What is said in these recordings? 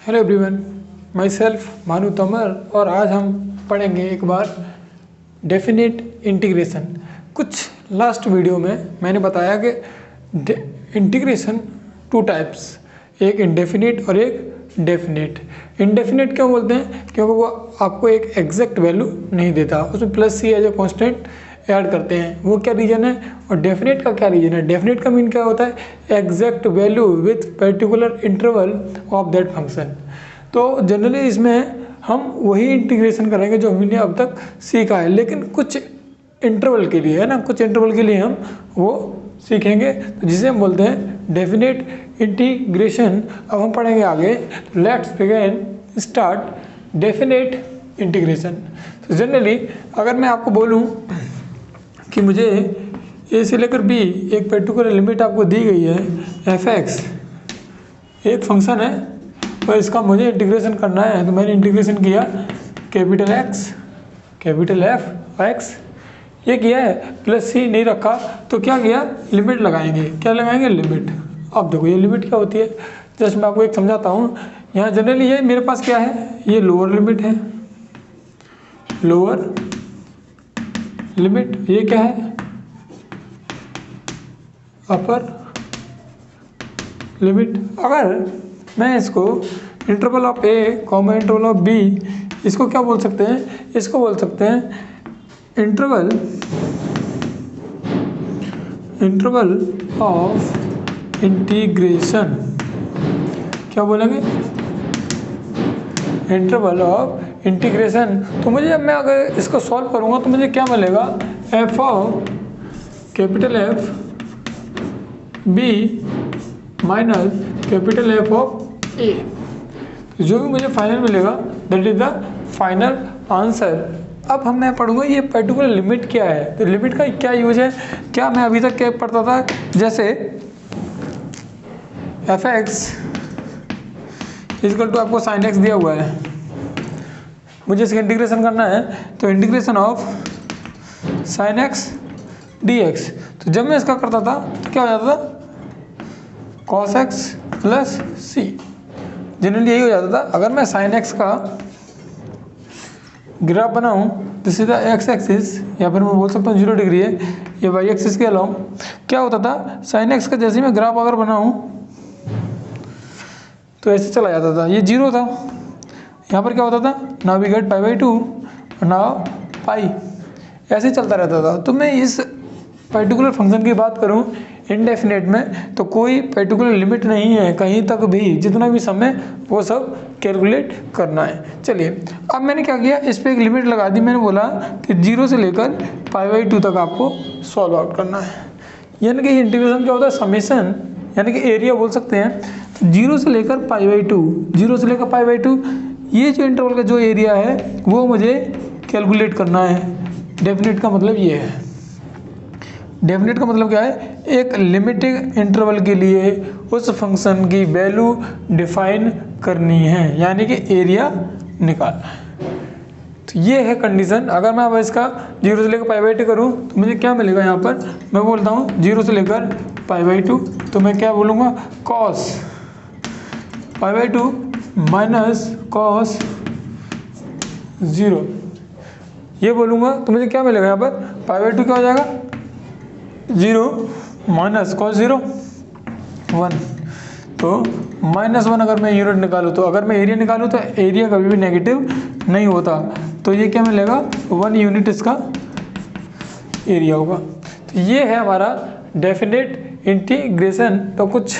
Hello everyone, my self मानू तोमर और आज हम पढ़ेंगे एक बार डेफिनेट इंटीग्रेशन। कुछ लास्ट वीडियो में मैंने बताया कि इंटीग्रेशन टू टाइप्स, एक इंडेफिनिट और एक डेफिनेट। इंडेफिनेट क्यों बोलते हैं? क्योंकि वो आपको एक एग्जैक्ट वैल्यू नहीं देता, उसमें plus C as a constant add करते हैं। वो क्या रीजन है? और डेफिनेट का क्या रीजन है? डेफिनेट का मीन क्या होता है? Exact value with particular interval of that function. तो जनरली इसमें हम वही इंटीग्रेशन करेंगे जो हमने अब तक सीखा है, लेकिन कुछ इंटरवल के लिए है ना, कुछ इंटरवल के लिए हम वो सीखेंगे, तो जिसे हम बोलते हैं डेफिनेट इंटीग्रेशन। अब हम पढ़ेंगे आगे। Let's begin start definite integration. तो जनरली अगर मैं आपको बोलूं कि मुझे ए से लेकर बी एक पर्टिकुलर लिमिट आपको दी गई है, एफ एक्स एक फंक्शन है और इसका मुझे इंटीग्रेशन करना है, तो मैंने इंटीग्रेशन किया capital x capital F x ये किया है, प्लस सी नहीं रखा तो क्या किया, लिमिट लगाएंगे। क्या लगाएंगे? लिमिट। अब देखो ये लिमिट क्या होती है, जस्ट मैं आपको एक समझाता हूँ। यहाँ जनरली ये मेरे पास क्या है, ये लोअर लिमिट है, लोअर लिमिट। ये क्या है? Upper limit. अगर मैं इसको interval of A comma interval of B, इसको क्या बोल सकते हैं? इसको बोल सकते हैं इंटरवल ऑफ इंटीग्रेशन। क्या बोलेंगे? Interval of integration. तो मुझे जब मैं अगर इसको सॉल्व करूंगा तो मुझे क्या मिलेगा? F of capital F b minus capital F of a. जो भी मुझे फाइनल मिलेगा that is the final answer. अब हम मैं पढ़ूंगा ये पर्टिकुलर लिमिट क्या है, तो लिमिट का क्या यूज है। क्या मैं अभी तक क्या पढ़ता था, जैसे एफ एक्स इक्वल टू आपको साइन एक्स दिया हुआ है, मुझे इसका इंटीग्रेशन करना है, तो integration of sine x D x. तो जब मैं इसका करता था तो क्या हो जाता था? कॉस एक्स प्लस सी। जनरली यही हो जाता था। अगर मैं साइन एक्स का ग्राफ बनाऊं, this is the x axis, या फिर मैं बोल सकता हूँ 0 डिग्री है, ये वाई एक्सिस के अलाउ क्या होता था, साइन एक्स का जैसे मैं ग्राफ अगर बनाऊं तो ऐसे चला जाता था, ये 0 था। यहाँ पर क्या होता था, नाउ वी गेट पाई/2 और नाउ पाई, ऐसे चलता रहता था। तो मैं इस पर्टिकुलर फंक्शन की बात करूं इनडेफिनेट में, तो कोई पर्टिकुलर लिमिट नहीं है कहीं तक भी, जितना भी समय वो सब कैलकुलेट करना है। चलिए अब मैंने क्या किया, इस पर एक लिमिट लगा दी। मैंने बोला कि 0 से लेकर पाई/2 तक आपको सॉल्व आउट करना है। यानी कि इंटीग्रेशन क्या होता है, समेशन, यानी कि एरिया बोल सकते हैं। तो 0 से लेकर पाई/2, 0 से लेकर पाई/2 ये जो इंटरवल का जो एरिया है वो मुझे कैलकुलेट करना है। डेफिनेट का मतलब ये है। डेफिनेट का मतलब क्या है, एक लिमिटेड इंटरवल के लिए उस फंक्शन की वैल्यू डिफाइन करनी है, यानी कि एरिया निकालना है। तो ये है कंडीशन। अगर मैं अब इसका 0 से लेकर पाई/2 करूँ तो मुझे क्या मिलेगा? यहाँ पर मैं बोलता हूँ 0 से लेकर पाई/2, तो मैं क्या बोलूँगा, कॉस पाई/2 माइनस कॉस 0 ये बोलूँगा, तो मुझे क्या मिलेगा? यहाँ पर पाई/2 क्या हो जाएगा, 0 माइनस कॉस 0 1, तो -1 अगर मैं यूनिट निकालूँ, तो अगर मैं एरिया निकालूँ तो एरिया कभी भी नेगेटिव नहीं होता, तो ये क्या मिलेगा, 1 यूनिट इसका एरिया होगा। तो ये है हमारा डेफिनेट इंटीग्रेशन। तो कुछ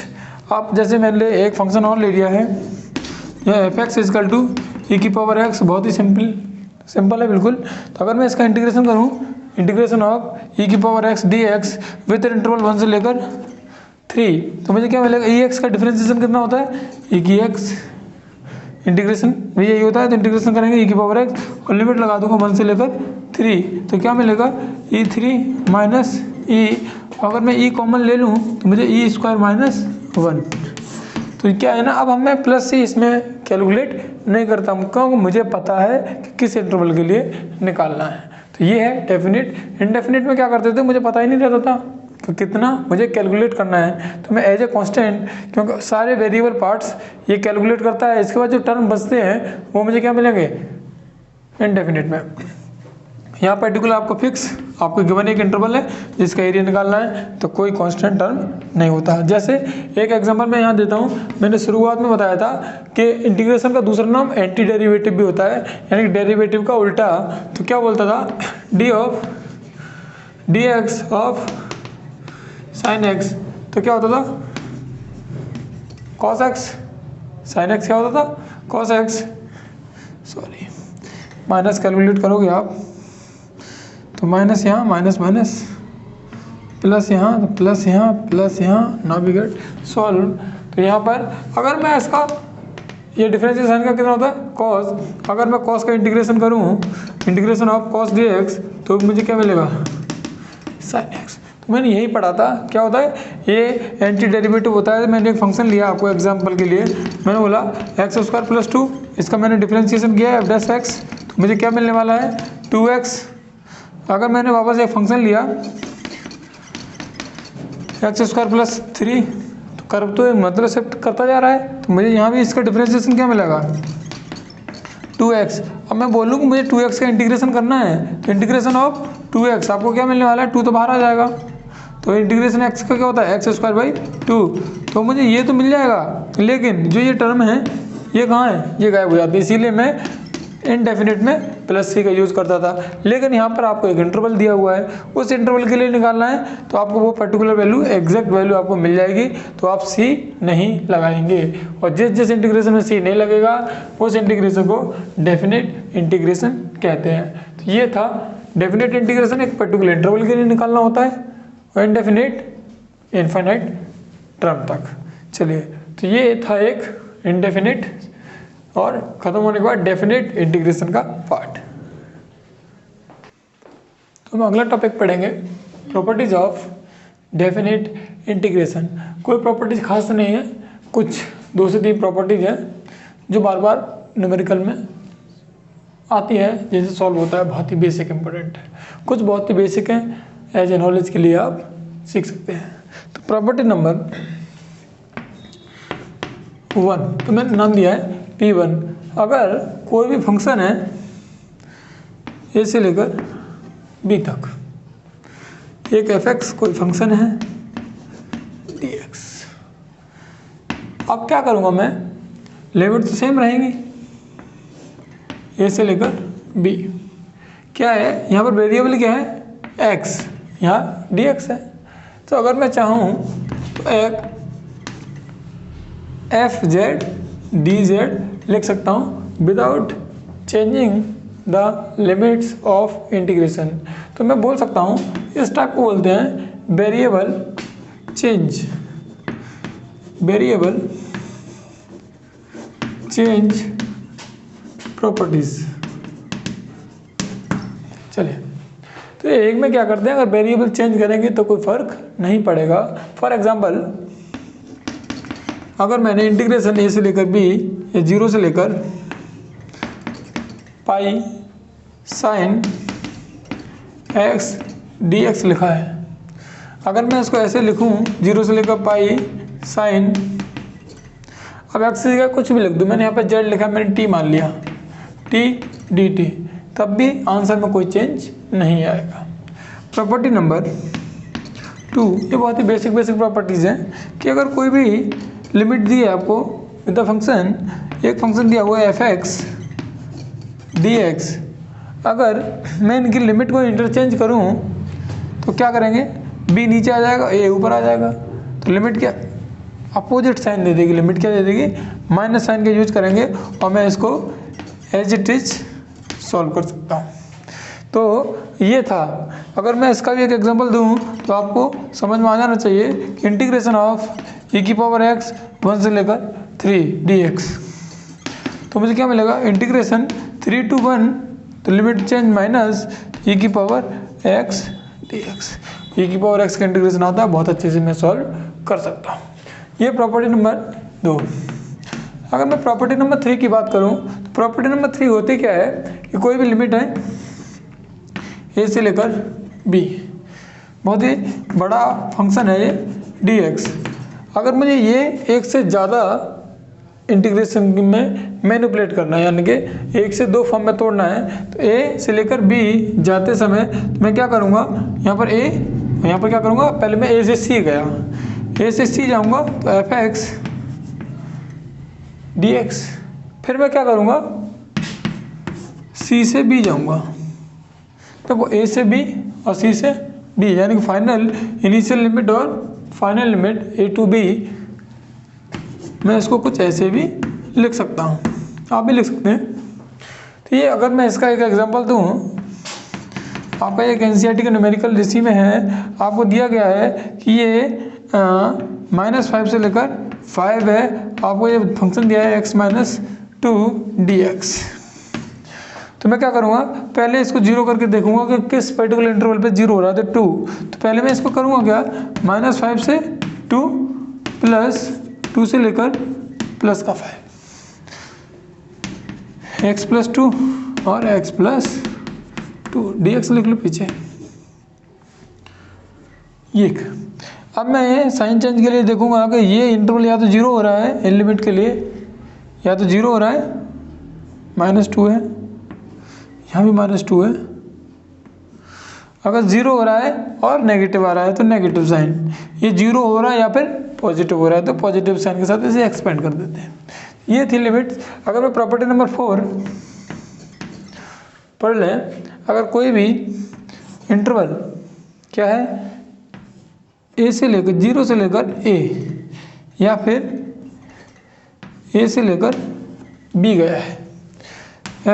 आप जैसे मैंने एक फंक्शन और ले लिया है, यह एफ एक्स इजकल टू ई की पावर एक्स, बहुत ही सिंपल है बिल्कुल। तो अगर मैं इसका इंटीग्रेशन करूँ, इंटीग्रेशन ऑफ ई की power x D x with interval 1 से लेकर 3, तो मुझे क्या मिलेगा, ई एक्स का डिफरेंशिएशन कितना होता है, ई की एक्स, इंटीग्रेशन भी यही होता है। तो इंटीग्रेशन करेंगे ई की पावर एक्स और लिमिट लगा दूंगा 1 से लेकर 3, तो क्या मिलेगा, E3 माइनस ई। अगर मैं ई कॉमन ले लूँ तो मुझे E² माइनस 1। तो क्या है ना, अब हम मैं प्लस सी इसमें कैलकुलेट नहीं करता हूँ, क्योंकि मुझे पता है कि किस इंटरवल के लिए निकालना है। तो ये है डेफिनेट। इनडेफिनेट में क्या करते थे, मुझे पता ही नहीं रहता था तो कितना मुझे कैलकुलेट करना है, तो मैं एज ए कांस्टेंट, क्योंकि सारे वेरिएबल पार्ट्स ये कैलकुलेट करता है, इसके बाद जो टर्म बचते हैं वो मुझे क्या मिलेंगे इनडेफिनिट में। यहाँ पर्टिकुलर आपको फिक्स आपको गिवन एक इंटरवल है जिसका एरिया निकालना है, तो कोई कांस्टेंट टर्म नहीं होता। जैसे एक एग्जांपल मैं यहाँ देता हूँ, मैंने शुरुआत में बताया था कि इंटीग्रेशन का दूसरा नाम एंटी डेरिवेटिव भी होता है, यानी कि डेरिवेटिव का उल्टा। तो क्या बोलता था, D of D x of sine x, तो क्या होता था कॉस एक्स, साइन एक्स क्या होता था cos x, sorry minus calculate करोगे आप तो माइनस यहाँ माइनस माइनस प्लस यहाँ तो प्लस यहाँ प्लस यहाँ, नाउ वी गेट सॉल्व। तो यहाँ पर अगर मैं इसका ये डिफरेंशियल साइन का कितना होता है कॉस, अगर मैं कॉस का इंटीग्रेशन करूँ integration of cos D x तो मुझे क्या मिलेगा साइन एक्स। तो मैंने यही पढ़ा था क्या होता है ये एंटी डेरिवेटिव होता है। मैंने एक फंक्शन लिया आपको एग्जांपल के लिए, मैंने बोला एक्स स्क्वायर प्लस 2, इसका मैंने डिफरेंशिएशन किया है एफ डैश एक्स, तो मुझे क्या मिलने वाला है 2x। अगर मैंने वापस एक फंक्शन लिया एक्स स्क्वायर प्लस 3, तो कर्व तो मतलब शिफ्ट करता जा रहा है, तो मुझे यहाँ भी इसका डिफरेंशिएशन क्या मिलेगा 2x। अब मैं बोलूँ कि मुझे 2x का इंटीग्रेशन करना है, तो इंटीग्रेशन ऑफ 2x आपको क्या मिलने वाला है 2 तो बाहर आ जाएगा, तो इंटीग्रेशन x का क्या होता है एक्स स्क्वायर बाई 2, तो मुझे ये तो मिल जाएगा, लेकिन जो ये टर्म है ये कहाँ है, ये गायब हो जाती है। इसीलिए मैं इनडेफिनिट में प्लस सी का यूज़ करता था। लेकिन यहाँ पर आपको एक इंटरवल दिया हुआ है, उस इंटरवल के लिए निकालना है, तो आपको वो पर्टिकुलर वैल्यू एग्जैक्ट वैल्यू आपको मिल जाएगी, तो आप सी नहीं लगाएंगे। और जिस जिस इंटीग्रेशन में सी नहीं लगेगा उस इंटीग्रेशन को डेफिनेट इंटीग्रेशन कहते हैं। तो ये था डेफिनेट इंटीग्रेशन, एक पर्टिकुलर इंटरवल के लिए निकालना होता है, और इनडेफिनेट इनफाइनाइट टर्म तक। चलिए, तो ये था एक इनडेफिनेट और ख़त्म होने के बाद डेफिनेट इंटीग्रेशन का पार्ट। तो हम अगला टॉपिक पढ़ेंगे प्रॉपर्टीज ऑफ डेफिनेट इंटीग्रेशन। कोई प्रॉपर्टीज खास नहीं है, कुछ 2 से 3 प्रॉपर्टीज हैं जो बार बार न्यूमेरिकल में आती है, जैसे सॉल्व होता है, बहुत ही बेसिक इंपॉर्टेंट है। कुछ बहुत ही बेसिक हैं, एज ए नॉलेज के लिए आप सीख सकते हैं। तो प्रॉपर्टी नंबर 1, तो मैंने नाम दिया है P1। अगर कोई भी फंक्शन है ए से लेकर बी तक, एक fx कोई फंक्शन है dx, अब क्या करूँगा मैं, लिमिट तो सेम रहेंगी ए से लेकर बी। क्या है यहाँ पर वेरिएबल क्या है x, यहाँ dx है। तो अगर मैं चाहूँ तो एक एफ जेड डी जेड लिख सकता हूँ without changing the limits of integration. तो मैं बोल सकता हूँ इस टाइप को बोलते हैं variable change, variable change properties. चलिए, तो एक में क्या करते हैं, अगर वेरिएबल चेंज करेंगे तो कोई फर्क नहीं पड़ेगा। फॉर एग्जांपल, अगर मैंने इंटीग्रेशन ए से लेकर बी या 0 से लेकर pi sine x D x लिखा है, अगर मैं इसको ऐसे लिखूं 0 से लेकर पाई साइन, अब एक्स की जगह कुछ भी लिख दूं, मैंने यहाँ पे जेड लिखा, मैंने टी मान लिया, टी डी टी, तब भी आंसर में कोई चेंज नहीं आएगा। प्रॉपर्टी नंबर 2, ये बहुत ही बेसिक प्रॉपर्टीज़ हैं कि अगर कोई भी लिमिट दी है आपको विद द फंक्शन, एक फंक्शन दिया हुआ है एफ एक्स डी एक्स, अगर मैं इनकी लिमिट को इंटरचेंज करूं तो क्या करेंगे, बी नीचे आ जाएगा, ए ऊपर आ जाएगा, तो लिमिट क्या अपोजिट साइन दे देगी, लिमिट क्या दे देगी माइनस साइन का यूज करेंगे, और मैं इसको एज इट इज सॉल्व कर सकता हूँ। तो ये था। अगर मैं इसका भी एक एग्जांपल दूँ तो आपको समझ में आ जाना चाहिए कि इंटीग्रेशन ऑफ e की पावर x 1 से लेकर 3 dx, तो मुझे क्या मिलेगा इंटीग्रेशन 3 to 1, तो लिमिट चेंज माइनस e की पावर x dx, e की पावर x का इंटीग्रेशन आता है, बहुत अच्छे से मैं सॉल्व कर सकता हूँ। ये प्रॉपर्टी नंबर 2। अगर मैं प्रॉपर्टी नंबर 3 की बात करूँ तो प्रॉपर्टी नंबर 3 होती क्या है कि कोई भी लिमिट है ए से लेकर बी, बहुत ही बड़ा फंक्शन है ये dx। अगर मुझे ये एक से ज़्यादा इंटीग्रेशन में मैनिपुलेट करना है, यानी कि एक से दो फॉर्म में तोड़ना है, तो a से लेकर b जाते समय मैं क्या करूँगा, यहाँ पर a, यहाँ पर क्या करूँगा, पहले मैं a से c गया, a से c जाऊँगा तो fx dx, फिर मैं क्या करूँगा c से b जाऊँगा, तो वो a से b और c से d, यानी कि फाइनल इनिशियल लिमिट और final limit a to b, मैं इसको कुछ ऐसे भी लिख सकता हूँ, आप भी लिख सकते हैं। तो ये अगर मैं इसका एक एग्जांपल दूँ, आपका एक NCERT का न्यूमेरिकल रिसी में है, आपको दिया गया है कि ये -5 से लेकर 5 है, आपको ये फंक्शन दिया है x - 2 dx। तो मैं क्या करूँगा, पहले इसको जीरो करके देखूंगा कि किस पर्टिकुलर इंटरवल पे जीरो हो रहा है, तो 2। तो पहले मैं इसको करूँगा क्या, -5 से 2 प्लस 2 से लेकर प्लस का 5, x + 2 और x + 2 dx लिख लो पीछे। ये अब मैं साइन चेंज के लिए देखूंगा कि ये इंटरवल या तो जीरो हो रहा है इन लिमिट के लिए, या तो जीरो हो रहा है, -2 है, यहाँ भी -2 है। अगर जीरो हो रहा है और नेगेटिव आ रहा है तो नेगेटिव साइन, ये जीरो हो रहा है या फिर पॉजिटिव हो रहा है तो पॉजिटिव साइन के साथ इसे एक्सपेंड कर देते हैं। ये थी लिमिट्स। अगर मैं प्रॉपर्टी नंबर 4 पढ़ लें, अगर कोई भी इंटरवल क्या है, a से लेकर 0 से लेकर a या फिर a से लेकर b गया है,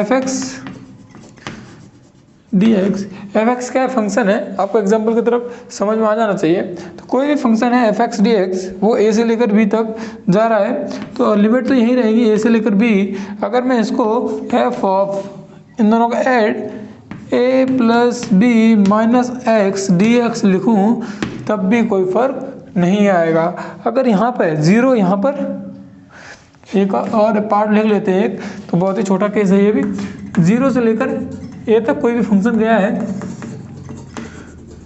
fx dx, fx क्या फंक्शन है, आपको एग्जांपल की तरफ समझ में आ जाना चाहिए। तो कोई भी फंक्शन है fx dx, वो a से लेकर b तक जा रहा है, तो लिमिट तो यही रहेगी a से लेकर b। अगर मैं इसको f ऑफ इन दोनों का add a + b - x dx लिखूं, तब भी कोई फर्क नहीं आएगा। अगर यहाँ पर जीरो, यहाँ पर एक और पार्ट लिख लेते हैं एक, तो बहुत ही छोटा केस है ये भी, 0 से लेकर a तक कोई भी फंक्शन गया है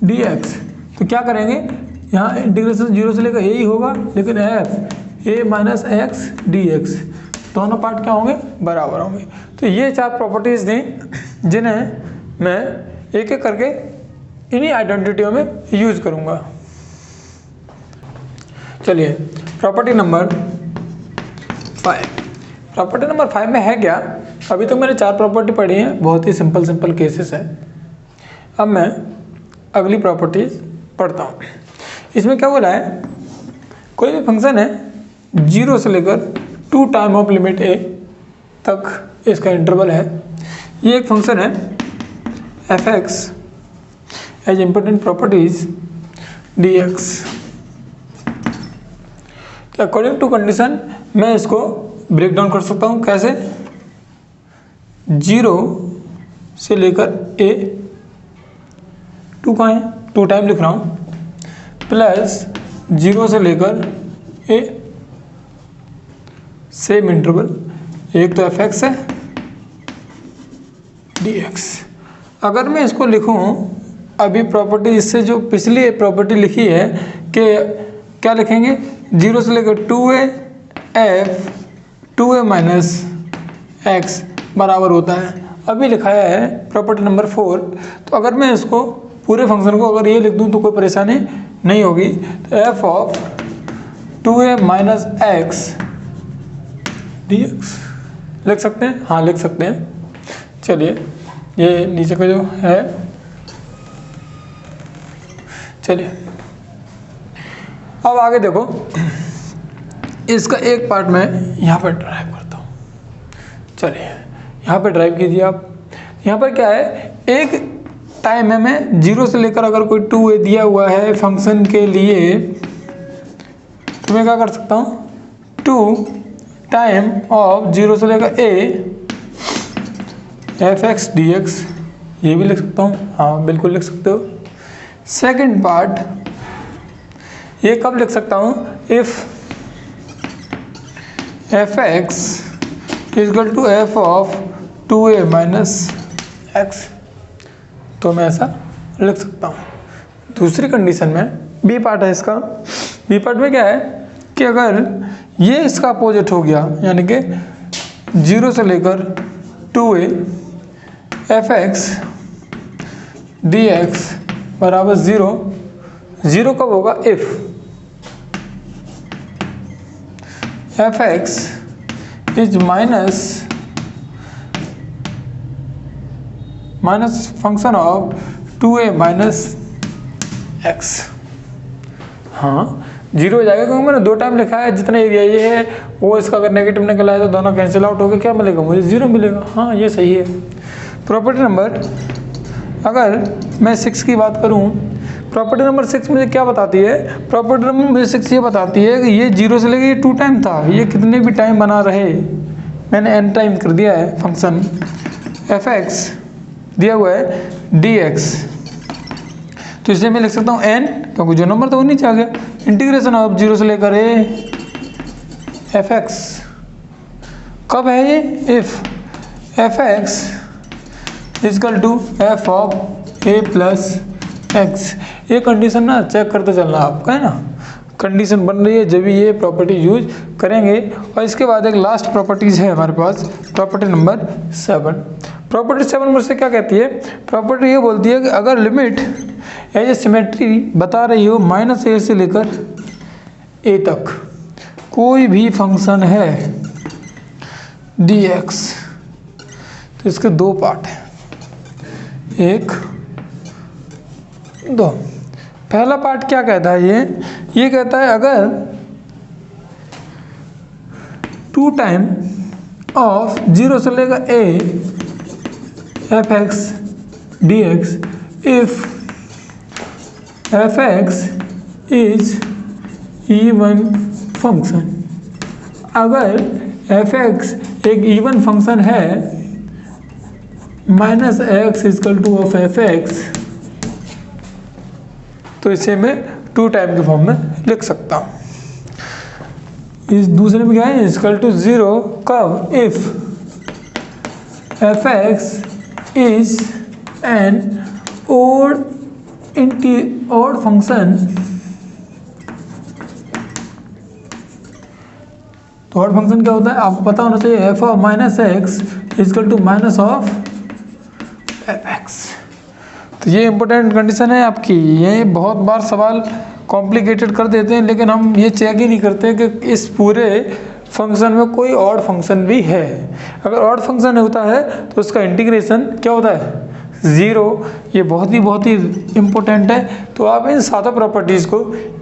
dx, तो क्या करेंगे, यहाँ इंटीग्रेशन 0 से लेकर a ही होगा, लेकिन f a - x dx दोनों पार्ट क्या होंगे, बराबर होंगे। तो ये 4 प्रॉपर्टीज थी जिन्हें मैं एक एक करके इन्हीं आइडेंटिटियों में यूज करूँगा। चलिए प्रॉपर्टी नंबर 5। प्रॉपर्टी नंबर 5 में है क्या, अभी तक मैंने 4 प्रॉपर्टी पढ़ी हैं, बहुत ही सिंपल केसेस है। अब मैं अगली प्रॉपर्टीज पढ़ता हूँ। इसमें क्या बोला है, कोई भी फंक्शन है 0 से लेकर 2 टाइम ऑफ लिमिट a तक इसका इंटरवल है। ये एक फंक्शन है fx as important properties dx। According to condition मैं इसको ब्रेक डाउन कर सकता हूँ, कैसे, 0 से लेकर a, 2 कहाँ है, 2 टाइम लिख रहा हूँ, प्लस 0 से लेकर a, सेम इंटरवल, एक तो fx है dx। अगर मैं इसको लिखूँ, अभी प्रॉपर्टी इससे जो पिछली प्रॉपर्टी लिखी है कि क्या लिखेंगे, 0 से लेकर 2a f 2a - x बराबर होता है। अभी लिखाया है प्रॉपर्टी नंबर 4। तो अगर मैं इसको पूरे फंक्शन को अगर ये लिख दूं तो कोई परेशानी नहीं होगी। तो f of 2a - x dx लिख सकते हैं, हाँ लिख सकते हैं। चलिए ये नीचे का जो है, चलिए अब आगे देखो, इसका एक पार्ट मैं यहाँ पर ड्राइव करता हूँ। चलिए यहाँ पर ड्राइव कीजिए आप। यहाँ पर क्या है, एक टाइम है मैं 0 से लेकर अगर कोई 2a दिया हुआ है फंक्शन के लिए, तो मैं क्या कर सकता हूँ, 2 टाइम ऑफ 0 से लेकर a fx dx, ये भी लिख सकता हूँ, हाँ बिल्कुल लिख सकते हो। सेकंड पार्ट ये कब लिख सकता हूँ, if fx equal to f of 2a - x, तो मैं ऐसा लिख सकता हूँ। दूसरी कंडीशन में बी पार्ट है इसका, बी पार्ट में क्या है कि अगर ये इसका अपोजिट हो गया, यानी कि 0 से लेकर 2a fx dx बराबर 0, 0 कब होगा if fx is minus function of 2a minus x। हाँ 0 हो जाएगा क्योंकि मैंने 2 टाइम लिखा है, जितना एरिया ये है वो इसका अगर नेगेटिव निकला है तो दोनों कैंसिल आउट हो गए, क्या मिलेगा मुझे 0 मिलेगा। हाँ ये सही है। प्रॉपर्टी नंबर, अगर मैं 6 की बात करूँ, प्रॉपर्टी नंबर 6 मुझे क्या बताती है, प्रॉपर्टी नंबर मुझे 6 ये बताती है कि ये 0 से लेकर ये 2 टाइम था, ये कितने भी टाइम बना रहे, मैंने n टाइम कर दिया है फंक्शन fx दिया हुआ है dx, तो इसे मैं लिख सकता हूँ n, क्योंकि जो नंबर था वो नीचे आ गया, इंटीग्रेशन ऑफ 0 से लेकर a fx कब है ये, if fx equal to f of a plus x। ये कंडीशन ना चेक करते चलना आपका, है ना, कंडीशन बन रही है जब ये प्रॉपर्टी यूज करेंगे। और इसके बाद एक लास्ट प्रॉपर्टीज है हमारे पास, प्रॉपर्टी नंबर 7। प्रॉपर्टी 7 मुझसे क्या कहती है, प्रॉपर्टी ये बोलती है कि अगर लिमिट एज ए सिमेट्री बता रही हो -a से लेकर a तक कोई भी फंक्शन है dx, तो इसके 2 पार्ट हैं, 1 2। पहला पार्ट क्या कहता है, ये कहता है अगर 2 टाइम ऑफ 0 से लेकर a fx dx if fx is even function. अगर fx एक इवन फंक्शन है -x equal to of fx, तो इसे मैं 2 टाइम के फॉर्म में लिख सकता हूँ। इस दूसरे में क्या है, इजकल टू 0 कब, if fx is an odd function. तो ओड फंक्शन क्या होता है आपको पता होना चाहिए, f of -x equal to minus of fx। तो ये इंपॉर्टेंट कंडीशन है आपकी, ये बहुत बार सवाल कॉम्प्लिकेटेड कर देते हैं, लेकिन हम ये चेक ही नहीं करते कि इस पूरे फंक्शन में कोई ऑड फंक्शन भी है। अगर ऑड फंक्शन होता है तो उसका इंटीग्रेशन क्या होता है, 0। ये बहुत ही इम्पोर्टेंट है। तो आप इन सातों प्रॉपर्टीज़ को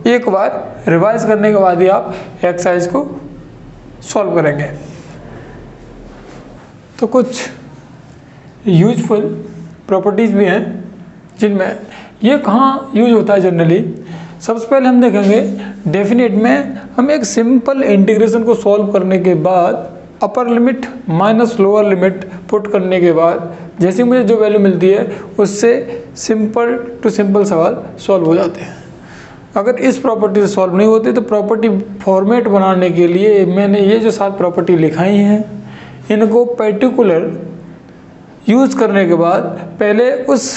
एक बार रिवाइज करने के बाद ही आप एक्सरसाइज को सॉल्व करेंगे। तो कुछ यूजफुल प्रॉपर्टीज़ भी हैं जिनमें ये कहाँ यूज होता है जनरली। सबसे पहले हम देखेंगे डेफिनेट में, हम एक सिंपल इंटीग्रेशन को सॉल्व करने के बाद upper limit minus lower limit put करने के बाद जैसे मुझे जो वैल्यू मिलती है उससे सिंपल टू सिंपल सवाल सॉल्व हो जाते हैं। अगर इस प्रॉपर्टी से सॉल्व नहीं होती तो प्रॉपर्टी फॉर्मेट बनाने के लिए मैंने ये जो 7 प्रॉपर्टी लिखाई हैं, इनको पर्टिकुलर यूज़ करने के बाद पहले उस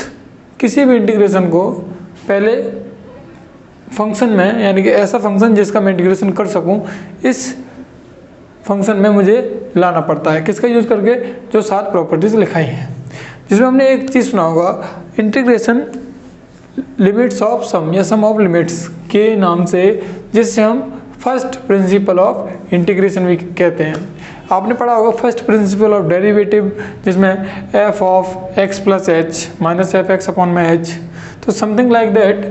किसी भी इंटीग्रेशन को पहले फंक्शन में, यानी कि ऐसा फंक्शन जिसका मैं इंटीग्रेशन कर सकूं, इस फंक्शन में मुझे लाना पड़ता है। किसका यूज़ करके, जो 7 प्रॉपर्टीज़ लिखाई हैं, जिसमें हमने एक चीज़ सुना होगा इंटीग्रेशन लिमिट्स ऑफ सम या सम ऑफ लिमिट्स के नाम से, जिससे हम फर्स्ट प्रिंसिपल ऑफ इंटीग्रेशन भी कहते हैं। आपने पढ़ा होगा फर्स्ट प्रिंसिपल ऑफ डेरिवेटिव, जिसमें f of x plus H minus F x upon में एच, तो समथिंग लाइक दैट।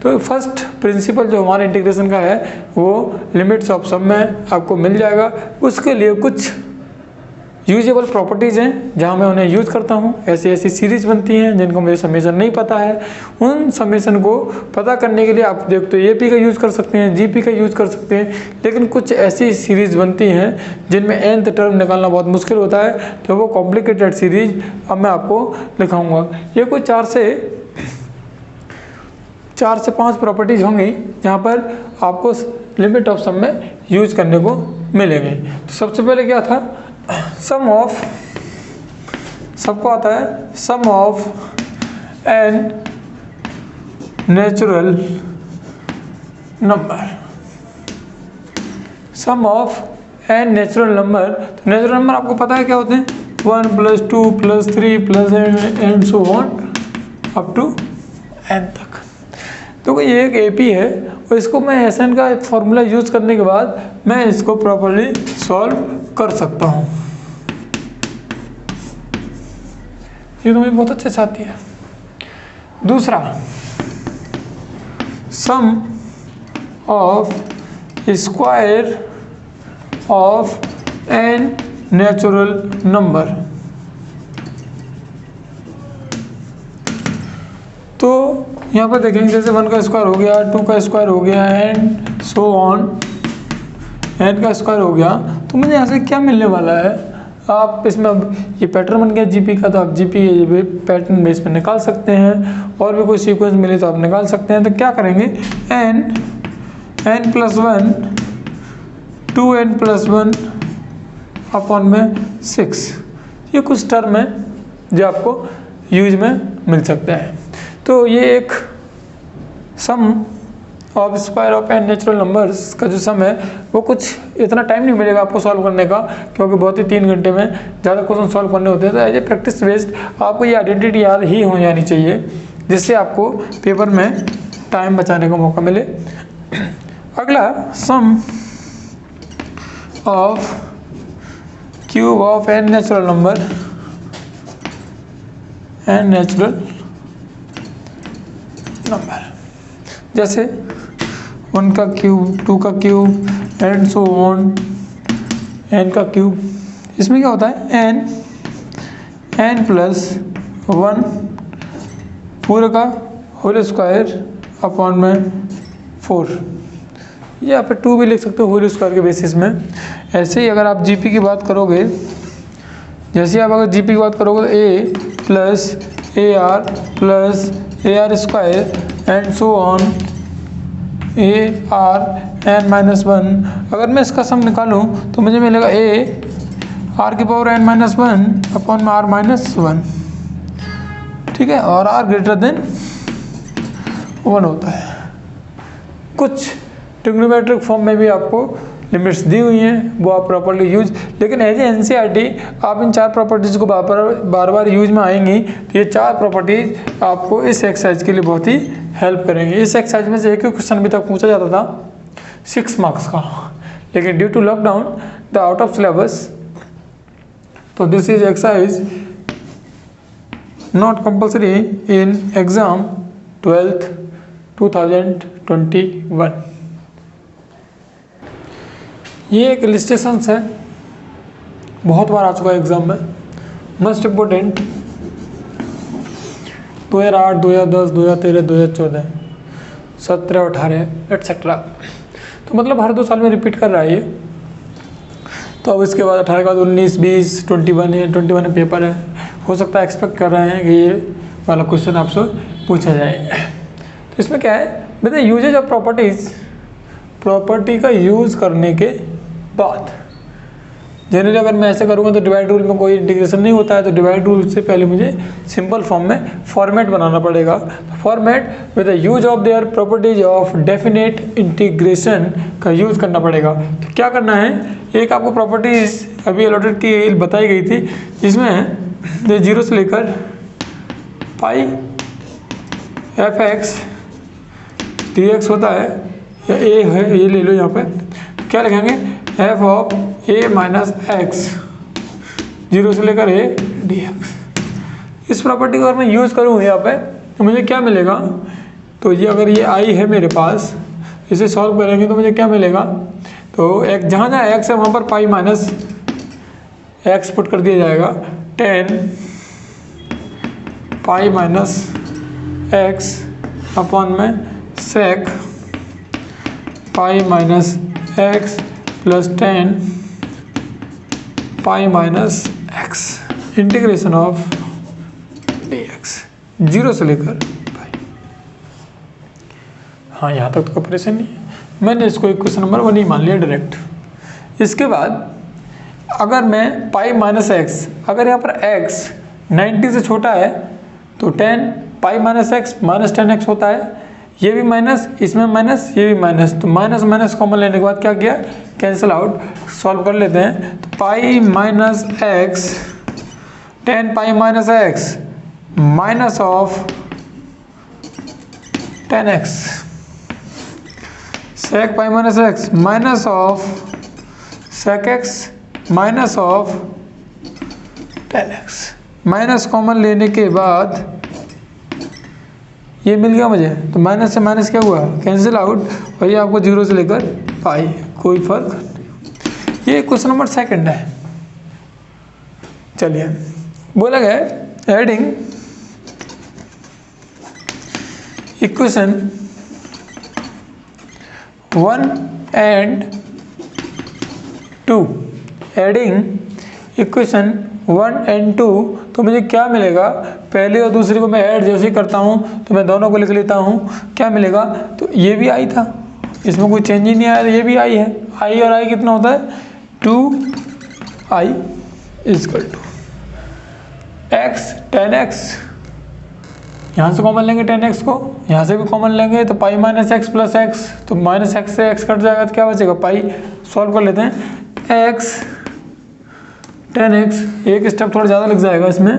तो फर्स्ट प्रिंसिपल जो हमारे इंटीग्रेशन का है वो लिमिट्स ऑफ सम में आपको मिल जाएगा। उसके लिए कुछ यूजेबल प्रॉपर्टीज़ हैं जहाँ मैं उन्हें यूज़ करता हूँ। ऐसी सीरीज बनती हैं जिनको मुझे समेशन नहीं पता है, उन समेशन को पता करने के लिए आप देख तो ए पी का यूज़ कर सकते हैं, जी पी का यूज़ कर सकते हैं, लेकिन कुछ ऐसी सीरीज़ बनती हैं जिनमें nth टर्म निकालना बहुत मुश्किल होता है, तो वो कॉम्प्लिकेटेड सीरीज अब मैं आपको लिखाऊँगा। ये कोई 4 से 5 प्रॉपर्टीज़ होंगी जहाँ पर आपको लिमिट ऑफ सम में यूज़ करने को मिलेंगे। तो सबसे पहले क्या था, सम ऑफ, सबको आता है, sum of n natural number, sum of n natural number. तो नेचुरल नंबर आपको पता है क्या होते हैं, 1 + 2 + 3 + and so on up to n तक। तो ये एक एपी है और इसको मैं एसएन का फॉर्मूला यूज करने के बाद मैं इसको प्रॉपर्ली सॉल्व कर सकता हूँ। ये तो मुझे बहुत अच्छे से आती है। दूसरा, sum of square of n natural number. तो यहाँ पर देखेंगे जैसे 1 का स्क्वायर हो गया, 2 का स्क्वायर हो गया एंड सो ऑन, n का स्क्वायर हो गया। तो मुझे यहाँ से क्या मिलने वाला है, आप इसमें अब ये पैटर्न बन गया जीपी का, तो आप जीपी पैटर्न बेस पे निकाल सकते हैं, और भी कोई सीक्वेंस मिले तो आप निकाल सकते हैं। तो क्या करेंगे, n + 1 2n + 1 अपॉन में 6, ये कुछ टर्म है जो आपको यूज में मिल सकता है। तो ये एक sum of square of n natural numbers का जो सम है वो कुछ इतना टाइम नहीं मिलेगा आपको सॉल्व करने का, क्योंकि बहुत ही 3 घंटे में ज़्यादा क्वेश्चन सॉल्व करने होते हैं। तो एज ए प्रैक्टिस बेस्ड आपको ये आइडेंटिटी याद ही हो जानी चाहिए, जिससे आपको पेपर में टाइम बचाने का मौका मिले। अगला, sum of cube of n natural number, n natural number, जैसे 1 का क्यूब, 2 का cube and so on, n का क्यूब। इसमें क्या होता है, n + 1 पूरे का होल स्क्वायर अपॉन में 4, या फिर 2 भी लिख सकते हो होल स्क्वायर के बेसिस में। ऐसे ही अगर आप जीपी की बात करोगे, जैसे आप अगर जीपी की बात करोगे तो a + AR + AR square and so on ARn-1। अगर मैं इसका सम निकालूं तो मुझे मिलेगा ARn-1 अपॉन में r-1, ठीक है, और r > 1 होता है। कुछ ट्रिग्नोमेट्रिक फॉर्म में भी आपको लिमिट्स दी हुई हैं, वो आप प्रॉपर्ली यूज, लेकिन एज ए एनसीईआरटी आप इन 4 प्रॉपर्टीज़ को बार बार यूज में आएंगी। तो ये 4 प्रॉपर्टीज आपको इस एक्सरसाइज के लिए बहुत ही हेल्प करेंगे। इस एक्सरसाइज में से एक ही क्वेश्चन अभी तक पूछा जाता था 6 मार्क्स का, लेकिन due to lockdown the out of syllabus, तो this is exercise not compulsory in exam 12th 2021। ये एक इलस्ट्रेशंस है, बहुत बार आ चुका है एग्जाम में, मोस्ट इम्पोर्टेंट 2008, 2010, 2013, 2014, 17, 18 एटसेट्रा। तो मतलब हर 2 साल में रिपीट कर रहा है ये। तो अब इसके बाद 18 के बाद 19, 20, 21 है, 21 में पेपर है, हो सकता है एक्सपेक्ट कर रहे हैं कि ये वाला क्वेश्चन आपसे पूछा जाए। तो इसमें क्या है, बेटा यूजेज ऑफ प्रॉपर्टीज, प्रॉपर्टी का यूज़ करने के बाद जनरली अगर मैं ऐसे करूँगा तो डिवाइड रूल में कोई इंटीग्रेशन नहीं होता है, तो डिवाइड रूल से पहले मुझे सिंपल फॉर्म में फॉर्मेट बनाना पड़ेगा। तो format with the use of their properties of definite integration का यूज़ करना पड़ेगा। तो क्या करना है, एक आपको प्रॉपर्टीज अभी अलॉटेड की बताई गई थी, जिसमें 0 से लेकर पाई fx dx होता है, या a है, ये ले लो यहाँ पे। तो क्या लिखेंगे, f ऑफ a - x 0 से लेकर a dx। इस प्रॉपर्टी को अगर मैं यूज़ करूँ यहाँ पे तो मुझे क्या मिलेगा, तो ये अगर ये i है मेरे पास, इसे सॉल्व करेंगे तो मुझे क्या मिलेगा, तो एक जहाँ जहाँ x है वहाँ पर पाई माइनस x पुट कर दिया जाएगा, 10 पाई माइनस x अपॉन में sec pi minus x plus 10 pi minus x integration of dx 0 से लेकर पाई। हाँ, यहाँ तक तो ऑपरेशन नहीं है, मैंने इसको इक्वेशन नंबर 1 ही मान लिया डायरेक्ट। इसके बाद अगर मैं पाई माइनस x, अगर यहाँ पर x 90 से छोटा है तो 10 pi minus x minus 10x होता है, ये भी माइनस, इसमें माइनस, ये भी माइनस, तो माइनस माइनस कॉमन लेने के बाद क्या किया, कैंसिल आउट। सॉल्व कर लेते हैं। तो pi minus X, tan pi minus X minus of tan X, sec pi minus X minus of sec X minus of tan X. Minus common लेने के बाद ये मिल गया मुझे, तो माइनस से माइनस क्या हुआ, कैंसिल आउट, और ये आपको जीरो से लेकर पाई, कोई फर्क नहीं। ये क्वेश्चन नंबर सेकंड है। चलिए, बोला गया है adding equation 1 and 2, adding equation 1 and 2, तो मुझे क्या मिलेगा, पहले और दूसरे को मैं ऐड जैसे ही करता हूँ तो मैं दोनों को लिख लेता हूँ, क्या मिलेगा, तो ये भी आई था, इसमें कोई चेंज ही नहीं आया, ये भी आई है, आई और आई कितना होता है 2i equal to X, tan X, यहाँ से कॉमन लेंगे 10x को, यहाँ से भी कॉमन लेंगे तो pi minus x plus x, तो माइनस एक्स से एक्स कट जाएगा तो क्या बचेगा पाई। सॉल्व कर लेते हैं, x 10x, एक स्टेप थोड़ा ज़्यादा लग जाएगा इसमें,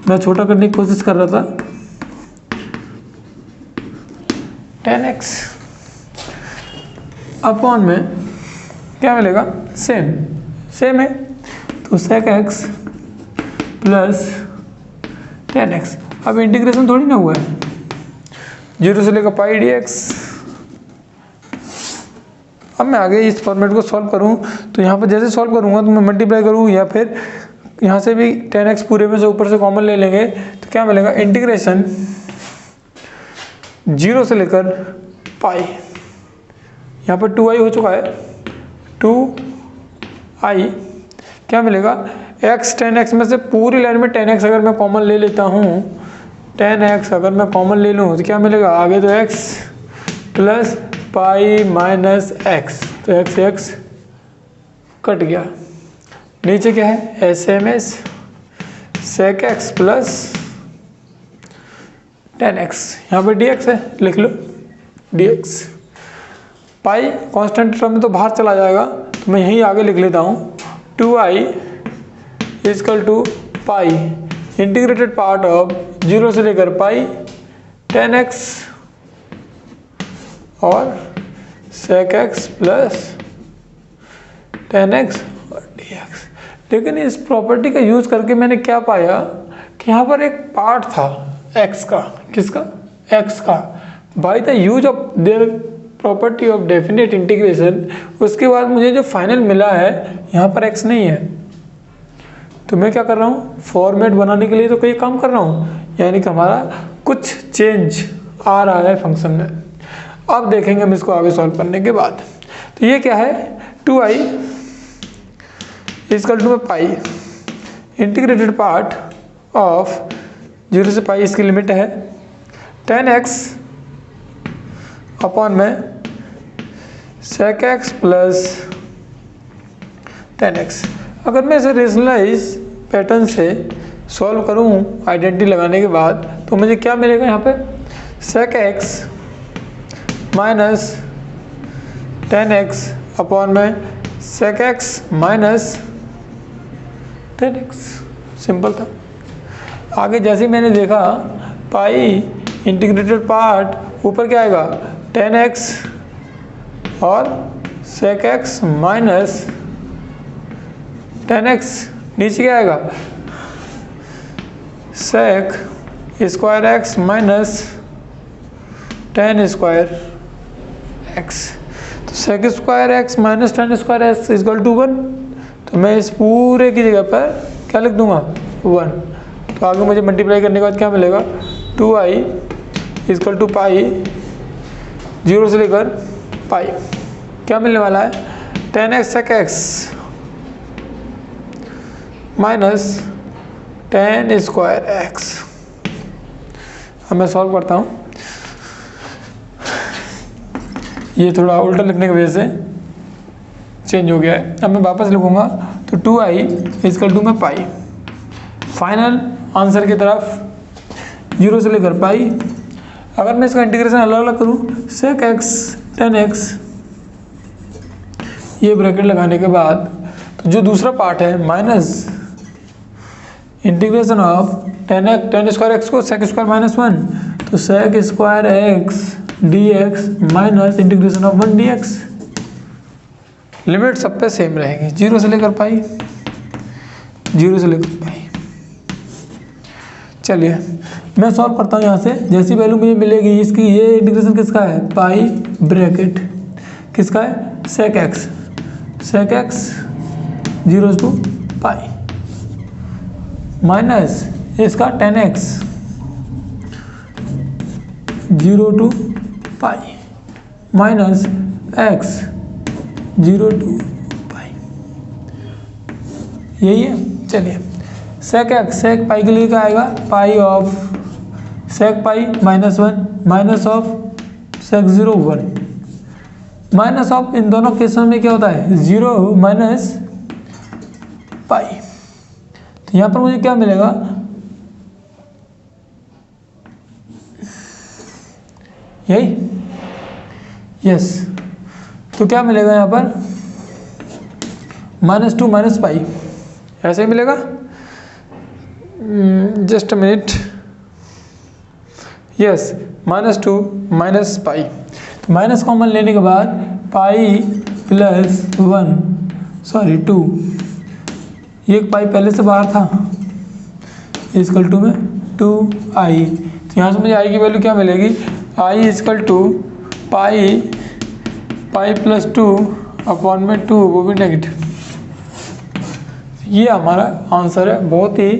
मैं छोटा करने की कोशिश कर रहा था, 10x अपॉन में क्या मिलेगा, सेम है, तो sec x प्लस 10x। अब इंटीग्रेशन थोड़ी ना हुआ है, जीरो से लेकर पाई dx। अब मैं आगे इस फॉर्मेट को सॉल्व करूं, तो यहाँ पर जैसे सॉल्व करूंगा तो मैं मल्टीप्लाई करूँ या फिर यहाँ से भी 10x पूरे में से ऊपर से कॉमन ले लेंगे, तो क्या मिलेगा, इंटीग्रेशन जीरो से लेकर पाई, यहाँ पर 2i हो चुका है, 2i क्या मिलेगा, x 10x में से पूरी लाइन में 10x अगर मैं कॉमन ले लेता हूँ, 10x अगर मैं कॉमन ले लूँ तो क्या मिलेगा, आगे तो x plus pi minus x, तो x कट गया, नीचे क्या है SMS sec x plus 10x, यहाँ पे dx है, लिख लो dx। पाई कांस्टेंट टर्म में तो बाहर चला जाएगा, तो मैं यहीं आगे लिख लेता हूँ, 2i equal to pi integrated part of zero से लेकर पाई 10x और sec x प्लस 10x और dx। लेकिन इस प्रॉपर्टी का यूज करके मैंने क्या पाया कि यहाँ पर एक पार्ट था x का, किसका, x का, by the use of their property of definite integration, उसके बाद मुझे जो फाइनल मिला है यहाँ पर x नहीं है, तो मैं क्या कर रहा हूँ, फॉर्मेट बनाने के लिए तो कोई काम कर रहा हूँ, यानी कि हमारा कुछ चेंज आ रहा है फंक्शन में। अब देखेंगे हम इसको आगे सॉल्व करने के बाद। तो ये क्या है, 2i equal to pi integrated part of zero से पाई, इसकी लिमिट है 10x अपॉन में sec x प्लस 10x। अगर मैं इसे रेशनलाइज पैटर्न से सॉल्व करूं आइडेंटिटी लगाने के बाद, तो मुझे क्या मिलेगा, यहाँ पे sec x minus 10x upon में sec x minus 10x, simple था। आगे जैसे ही मैंने देखा पाई इंटीग्रेटेड पार्ट ऊपर क्या आएगा, 10x और sec x माइनस 10x, नीचे क्या आएगा, sec square x minus 10 square x। तो sec square x minus 10 square x equal to 1, तो मैं इस पूरे की जगह पर क्या लिख दूंगा, 1। तो आगे मुझे मल्टीप्लाई करने के बाद क्या मिलेगा, 2i equal to pi zero से लेकर पाई, क्या मिलने वाला है, 10x sec x minus 10 square x। अब मैं सॉल्व करता हूँ, ये थोड़ा उल्टा लिखने की वजह से चेंज हो गया है। अब मैं वापस लिखूँगा, तो 2i इक्वल टू में पाई, फाइनल आंसर की तरफ जीरो से लेकर पाई। अगर मैं इसका इंटीग्रेशन अलग अलग करूँ, सेक एक्स टेन एक्स, ये ब्रैकेट लगाने के बाद तो जो दूसरा पार्ट है minus integration of tan square X को सेक स्क्वायर माइनस वन, तो sec square X D X minus integration of one D X. Limit सब पे सेम रहेगी, जीरो से लेकर पाई, जीरो से लेकर पाई। चलिए मैं सॉल्व करता हूँ यहाँ से। जैसी वैल्यू मुझे मिलेगी इसकी, ये इंटीग्रेशन किसका है, पाई ब्रैकेट किसका है, sec x zero to pi minus इसका tan x zero to pi minus x zero to pi, यही है। चलिए सेक एक्स, सेक पाई के लिए क्या आएगा, pi of sec pi minus one minus of sec zero one, minus of इन दोनों केसों में क्या होता है, जीरो माइनस पाई। तो यहाँ पर मुझे क्या मिलेगा, यही, यस। तो क्या मिलेगा यहाँ पर, माइनस टू माइनस पाई, ऐसे ही मिलेगा। Just a minute, yes, minus two minus pi. तो माइनस कॉमन लेने के बाद pi plus one, sorry two, ये पाई पहले से बाहर था, इजकल टू में टू आई। तो यहाँ से मुझे आई की वैल्यू क्या मिलेगी, I equal to pi plus two upon में टू, वो भी नेगेटिव। ये हमारा आंसर है, बहुत ही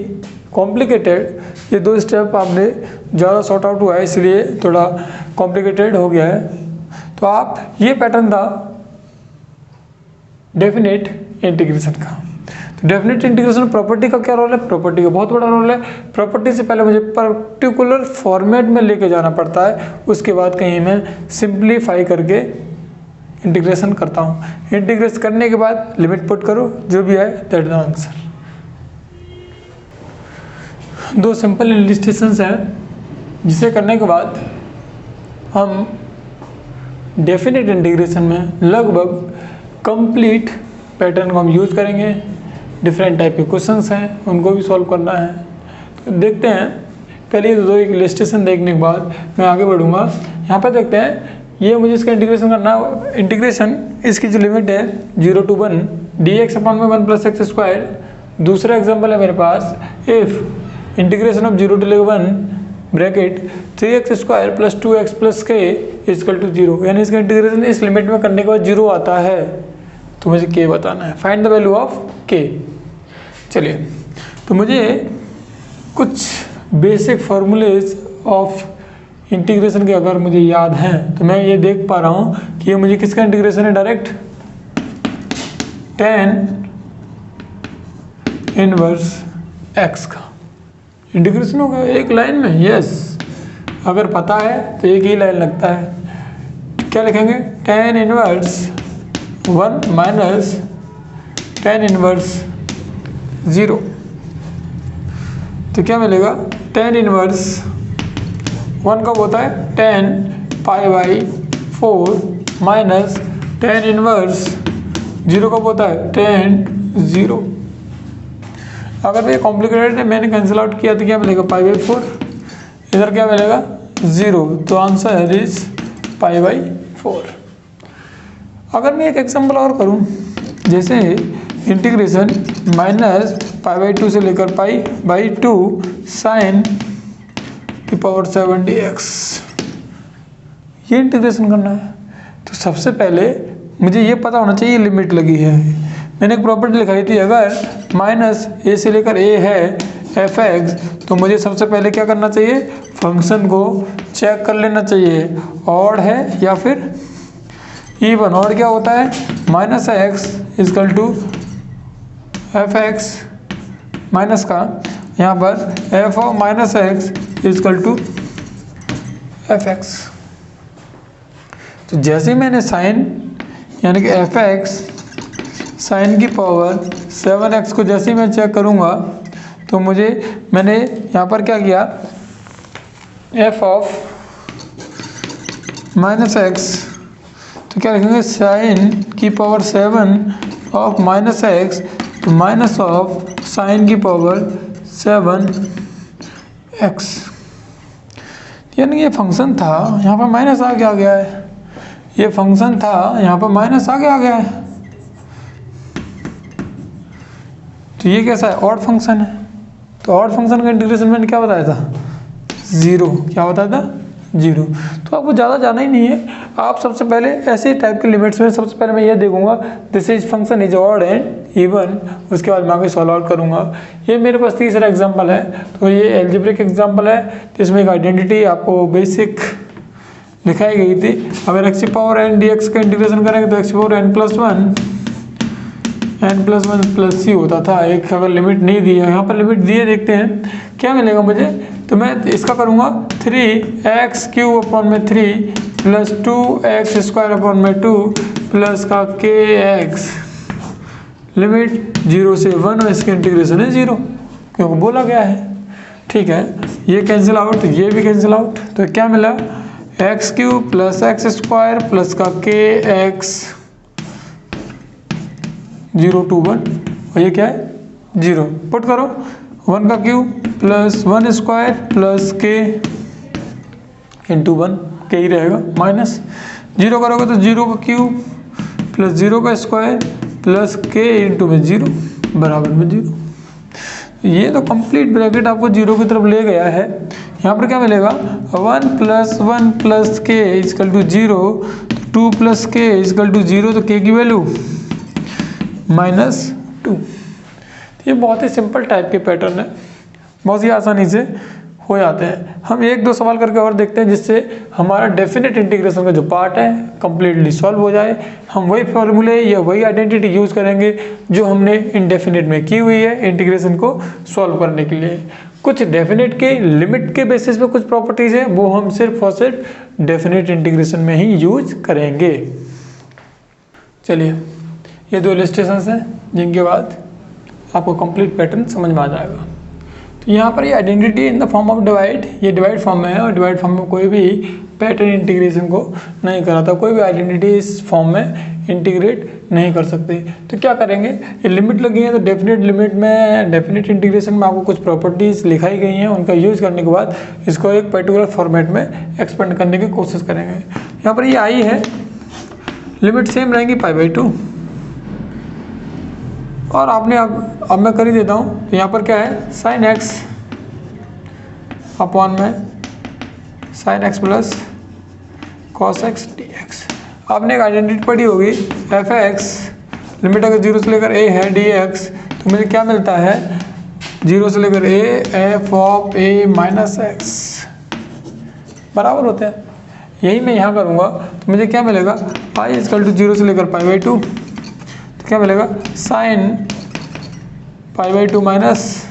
कॉम्प्लिकेटेड। ये दो स्टेप आपने ज़्यादा सॉर्ट आउट हुआ है, इसलिए थोड़ा कॉम्प्लिकेटेड हो गया है। तो आप ये पैटर्न था डेफिनेट इंटीग्रेशन का। तो डेफिनेट इंटीग्रेशन प्रॉपर्टी का क्या रोल है, प्रॉपर्टी का बहुत बड़ा रोल है। प्रॉपर्टी से पहले मुझे पर्टिकुलर फॉर्मेट में लेके जाना पड़ता है, उसके बाद कहीं मैं सिंप्लीफाई करके इंटीग्रेशन करता हूँ। इंटीग्रेट करने के बाद लिमिट पुट करो, जो भी है दैट इज द आंसर। दो सिंपल इलस्ट्रेशंस हैं, जिसे करने के बाद हम डेफिनेट इंटीग्रेशन में लगभग कंप्लीट पैटर्न को हम यूज़ करेंगे। डिफरेंट टाइप के क्वेश्चंस हैं, उनको भी सॉल्व करना है। तो देखते हैं, पहले ये दो इलस्ट्रेशन देखने के बाद मैं आगे बढ़ूँगा। यहाँ पर देखते हैं, ये मुझे इसका इंटीग्रेशन करना, इंटीग्रेशन इसकी जो लिमिट है zero to one D x upon में वन प्लस एक्स स्क्वायर। दूसरा एग्जाम्पल है मेरे पास, if integration of zero to one bracket three x square plus two x plus k equal to zero, यानी इसका इंटीग्रेशन इस limit में करने के बाद जीरो आता है, तो मुझे के बताना है, फाइंड द वैल्यू ऑफ के। चलिए, तो मुझे कुछ बेसिक फॉर्मूलेज ऑफ इंटीग्रेशन के अगर मुझे याद हैं, तो मैं ये देख पा रहा हूँ कि ये मुझे किसका इंटीग्रेशन है, डायरेक्ट टेन इनवर्स एक्स का इंटीग्रेशन होगा एक लाइन में। यस, अगर पता है तो एक ही लाइन लगता है। क्या लिखेंगे, tan inverse one minus tan inverse zero. तो क्या मिलेगा, टेन इनवर्स वन कब होता है, ten pi by four minus tan inverse zero कब होता है, टेन ज़ीरो। अगर ये कॉम्प्लिकेटेड है, मैंने कैंसिल आउट किया तो क्या मिलेगा, पाई बाई फोर, इधर क्या मिलेगा ज़ीरो। तो answer is pi by four. अगर मैं एक एग्जांपल और करूं, जैसे integration minus pi by two से लेकर पाई बाई टू साइन की पावर 7 dx, ये इंटीग्रेशन करना है। तो सबसे पहले मुझे ये पता होना चाहिए लिमिट लगी है। मैंने एक प्रॉपर्टी लिखाई थी, अगर माइनस ए से लेकर ए है एफ एक्स, तो मुझे सबसे पहले क्या करना चाहिए, फंक्शन को चेक कर लेना चाहिए ऑड है या फिर इवन। ऑड क्या होता है, minus X equal to F X minus का, यहाँ पर F of minus X equal to F X. तो जैसे ही मैंने साइन यानी कि एफ एक्स साइन की पावर 7x को जैसे ही मैं चेक करूँगा, तो मैंने यहाँ पर क्या किया, एफ ऑफ माइनस एक्स, तो क्या लिखेंगे साइन की पावर 7 ऑफ माइनस एक्स, तो माइनस ऑफ साइन की पावर 7 एक्स। यानी ये फंक्शन था, यहाँ पर माइनस आगे आ गया है, ये फंक्शन था यहाँ पर माइनस आगे आ गया है, तो ये कैसा है, ऑड फंक्शन है। तो ऑड फंक्शन का इंटीग्रेशन मैंने क्या बताया था, 0। क्या बताया था, 0। तो आपको ज़्यादा जाना ही नहीं है, आप सबसे पहले ऐसे टाइप के लिमिट्स में सबसे पहले मैं ये देखूंगा this is function is odd and even, उसके बाद मैं आगे सॉल्व आउट करूंगा। ये मेरे पास तीसरा एग्जांपल है, तो ये एल्जेब्रिक एग्जांपल है, तो इसमें एक आइडेंटिटी आपको बेसिक दिखाई गई थी। अगर x power n d x का इंटीग्रेशन करेंगे तो x power n plus one plus c होता था। एक अगर लिमिट नहीं दी है, यहाँ पर लिमिट दिए, देखते हैं क्या मिलेगा मुझे। तो मैं इसका करूँगा 3x³ अपॉन में 3 प्लस 2x² अपॉन में 2 प्लस का kx, लिमिट 0 से 1 और इसके इंटीग्रेशन है 0, क्योंकि बोला गया है। ठीक है, ये कैंसिल आउट, ये भी कैंसिल आउट, तो क्या मिला x³ प्लस x² प्लस का kx 0 to 1, और ये क्या है 0। पुट करो 1 का cube plus 1 square plus k into 1, के ही रहेगा, माइनस 0 करोगे तो 0 का क्यूब प्लस 0 का स्क्वायर प्लस k इंटू में 0 बराबर में 0। ये तो कंप्लीट ब्रैकेट आपको 0 की तरफ ले गया है। यहाँ पर क्या मिलेगा 1 plus 1 plus k equal to 0, 2 plus k equal to 0, तो k की वैल्यू -2। ये बहुत ही सिंपल टाइप के पैटर्न है, बहुत ही आसानी से हो जाते हैं। हम एक दो सवाल करके और देखते हैं जिससे हमारा डेफिनेट इंटीग्रेशन का जो पार्ट है कंप्लीटली सॉल्व हो जाए। हम वही फॉर्मूले या वही आइडेंटिटी यूज़ करेंगे जो हमने इंडेफिनेट में की हुई है इंटीग्रेशन को सॉल्व करने के लिए। कुछ डेफिनेट के लिमिट के बेसिस पे कुछ प्रॉपर्टीज़ है, वो हम सिर्फ और सिर्फ डेफिनेट इंटीग्रेशन में ही यूज करेंगे। चलिए, ये दो इलस्ट्रेशंस हैं जिनके बाद आपको कंप्लीट पैटर्न समझ में आ जाएगा। तो यहाँ पर ये identity in the form of divide, ये डिवाइड फॉर्म में है, और डिवाइड फॉर्म में कोई भी पैटर्न इंटीग्रेशन को नहीं कराता, कोई भी आइडेंटिटी इस फॉर्म में इंटीग्रेट नहीं कर सकते। तो क्या करेंगे, ये लिमिट लगी है, तो डेफिनेट लिमिट में, डेफिनेट इंटीग्रेशन में आपको कुछ प्रॉपर्टीज़ लिखाई गई हैं, उनका यूज़ करने के बाद इसको एक पर्टिकुलर फॉर्मेट में एक्सपेंड करने की कोशिश करेंगे। यहाँ पर ये आई है, लिमिट सेम रहेंगी π/2, और आपने अब मैं कर ही देता हूँ। तो यहाँ पर क्या है sin x अपॉन में sin x plus cos x dx। आपने एक आइडेंटिटी पढ़ी होगी f(x), लिमिट अगर 0 से लेकर a है dx, तो मुझे क्या मिलता है 0 से लेकर a f of a minus x बराबर होते हैं। यही मैं यहाँ करूँगा, तो मुझे क्या मिलेगा i इक्वल टू 0 से लेकर π/2, क्या मिलेगा साइन π/2 माइनस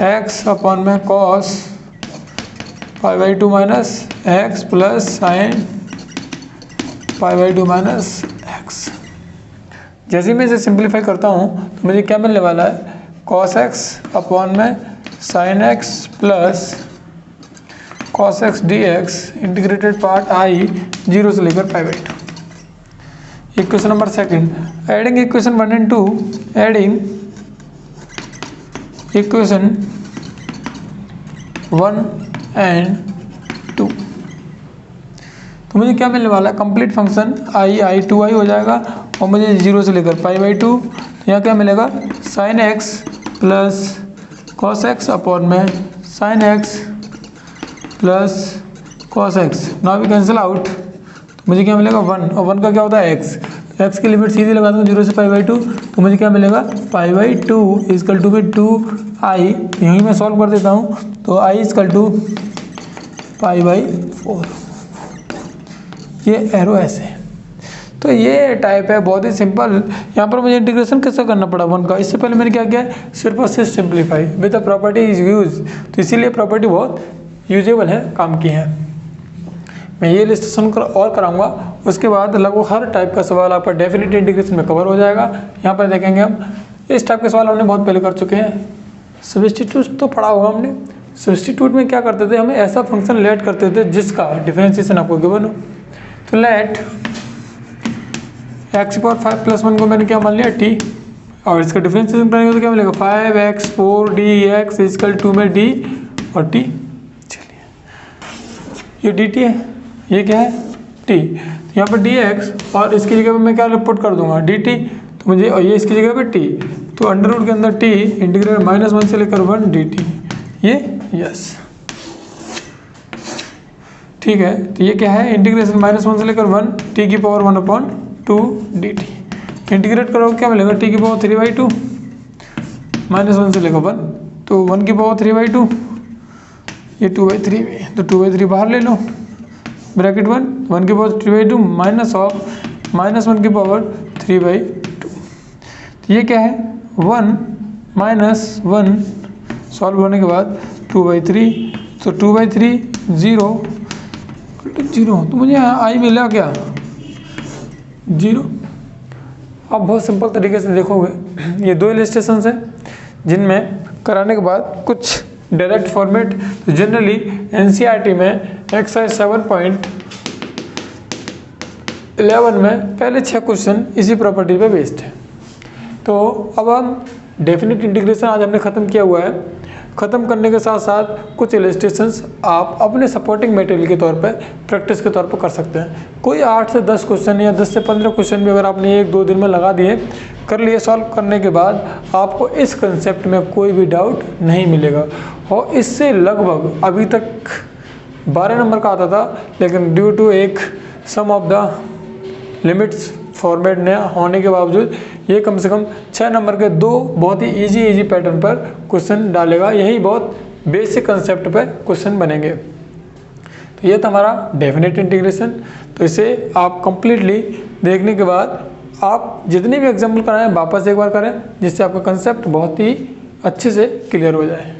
एक्स अपॉन में cos π/2 minus x plus sine π/2 minus x. जैसे मैं इसे सिंप्लीफाई करता हूँ तो मुझे क्या मिलने वाला है कॉस एक्स अपॉन में sine x plus cos x D x integrated part I 0 से लेकर π/2। Equation number second, adding equation 1 and 2, adding equation 1 and 2, तो मुझे क्या मिलने वाला है कंप्लीट फंक्शन i 2i हो जाएगा, और मुझे 0 से लेकर π/2, यहाँ क्या मिलेगा sine x plus cos x upon में sine x plus cos x. Now we cancel out, मुझे क्या मिलेगा 1, और 1 का क्या होता है x, x की लिमिट सीधी लगा दूँ 0 से π/2, तो मुझे क्या मिलेगा π/2 इजकल टू 2i। यहीं मैं सॉल्व कर देता हूँ, तो i इजकल टू π/4। ये एरो ऐसे, तो ये टाइप है बहुत ही सिंपल। यहाँ पर मुझे इंटीग्रेशन कैसे करना पड़ा 1 का, इससे पहले मैंने क्या किया सिर्फ और सिर्फ simplify with the property is use, तो इसीलिए प्रॉपर्टी बहुत यूजेबल है, काम की है। मैं ये इलस्ट्रेशन और कराऊंगा, उसके बाद लगभग हर टाइप का सवाल आपका डेफिनेट इंटीग्रेशन में कवर हो जाएगा। यहाँ पर देखेंगे हम इस टाइप के सवाल हमने बहुत पहले कर चुके हैं। सब्स्टिट्यूट तो पढ़ा होगा हमने। सब्स्टिट्यूट में क्या करते थे, हमें ऐसा फंक्शन लेट करते थे जिसका डिफरेंशिएशन आपको गिवन हो। तो लेट x पावर 5 प्लस 1 को मैंने क्या मान लिया t, और इसका डिफरेंशिएशन करेंगे तो क्या मिलेगा 5x 4dx इक्वल टू में d और t। चलिए ये dt है, ये क्या है t, तो यहाँ पर dx और इसकी जगह पे मैं क्या पुट कर दूंगा dt, तो मुझे और ये इसकी जगह पे t, तो अंडर रूट के अंदर t इंटीग्रेट -1 से लेकर 1 dt, ये यस ठीक है। तो ये क्या है इंटीग्रेशन -1 से लेकर 1 t की पावर 1/2 dt, इंटीग्रेट करोगे क्या मिलेगा t की पावर 3/2 -1 से लेकर 1, तो 1 की पावर 3/2 ये 2/3 में, तो 2/3 बाहर ले लो ब्रैकेट 1 की पावर 3/2 माइनस ऑफ -1 की पावर 3/2, तो ये क्या है 1 - 1 सॉल्व होने के बाद 2/3, तो 2/3 0 0, तो मुझे आई मिला क्या 0। आप बहुत सिंपल तरीके से देखोगे, ये दो इलस्ट्रेशन हैं जिनमें कराने के बाद कुछ डायरेक्ट फॉर्मेट, तो जनरली एनसीईआरटी में एक्सरसाइज 7.11 में पहले 6 क्वेश्चन इसी प्रॉपर्टी पे बेस्ड है। तो अब हम डेफिनेट इंटीग्रेशन आज हमने ख़त्म किया हुआ है। ख़त्म करने के साथ साथ कुछ इलस्ट्रेशंस आप अपने सपोर्टिंग मटेरियल के तौर पे प्रैक्टिस के तौर पर कर सकते हैं। कोई 8 से 10 क्वेश्चन या 10 से 15 क्वेश्चन भी अगर आपने 1-2 दिन में लगा दिए, कर लिए, सॉल्व करने के बाद आपको इस कंसेप्ट में कोई भी डाउट नहीं मिलेगा। और इससे लगभग अभी तक 12 नंबर का आता था, लेकिन ड्यू टू एक sum of the limits format ने होने के बावजूद ये कम से कम 6 नंबर के 2 बहुत ही इजी पैटर्न पर क्वेश्चन डालेगा। यही बहुत बेसिक कंसेप्ट पर क्वेश्चन बनेंगे। तो ये था हमारा डेफिनेट इंटीग्रेशन। तो इसे आप कंप्लीटली देखने के बाद आप जितने भी एग्जाम्पल कराएं वापस एक बार करें, जिससे आपका कंसेप्ट बहुत ही अच्छे से क्लियर हो जाए।